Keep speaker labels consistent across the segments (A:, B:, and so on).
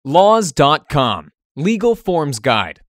A: Laws.com Legal Forms Guide.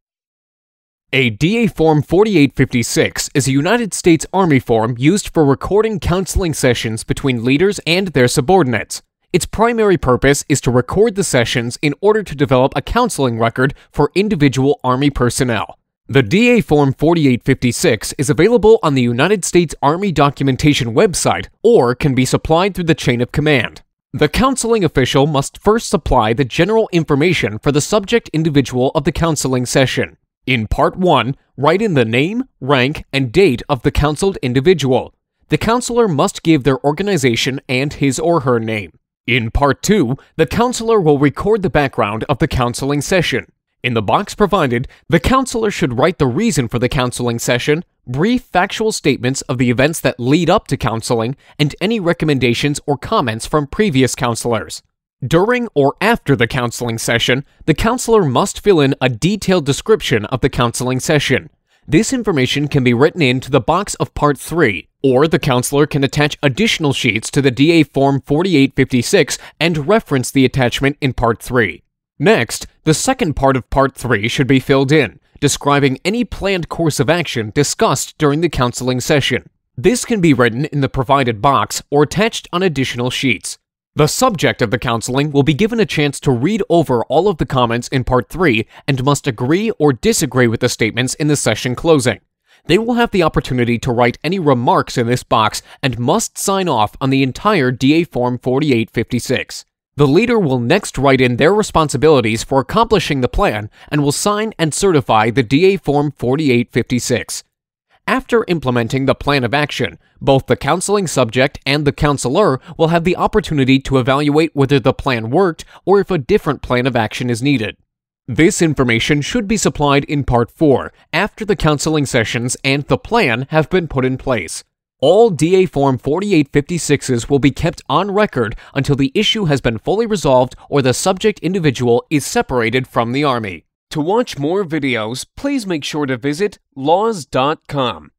A: A DA Form 4856 is a United States Army form used for recording counseling sessions between leaders and their subordinates. Its primary purpose is to record the sessions in order to develop a counseling record for individual Army personnel. The DA Form 4856 is available on the United States Army Documentation website or can be supplied through the chain of command. The counseling official must first supply the general information for the subject individual of the counseling session. In Part 1, write in the name, rank, and date of the counseled individual. The counselor must give their organization and his or her name. In Part 2, the counselor will record the background of the counseling session. In the box provided, the counselor should write the reason for the counseling session, brief factual statements of the events that lead up to counseling, and any recommendations or comments from previous counselors. During or after the counseling session, the counselor must fill in a detailed description of the counseling session. This information can be written into the box of Part 3, or the counselor can attach additional sheets to the DA Form 4856 and reference the attachment in Part 3. Next, the second part of Part 3 should be filled in, describing any planned course of action discussed during the counseling session. This can be written in the provided box or attached on additional sheets. The subject of the counseling will be given a chance to read over all of the comments in Part 3 and must agree or disagree with the statements in the session closing. They will have the opportunity to write any remarks in this box and must sign off on the entire DA Form 4856. The leader will next write in their responsibilities for accomplishing the plan and will sign and certify the DA Form 4856. After implementing the plan of action, both the counseling subject and the counselor will have the opportunity to evaluate whether the plan worked or if a different plan of action is needed. This information should be supplied in Part 4 after the counseling sessions and the plan have been put in place. All DA Form 4856s will be kept on record until the issue has been fully resolved or the subject individual is separated from the Army. To watch more videos, please make sure to visit laws.com.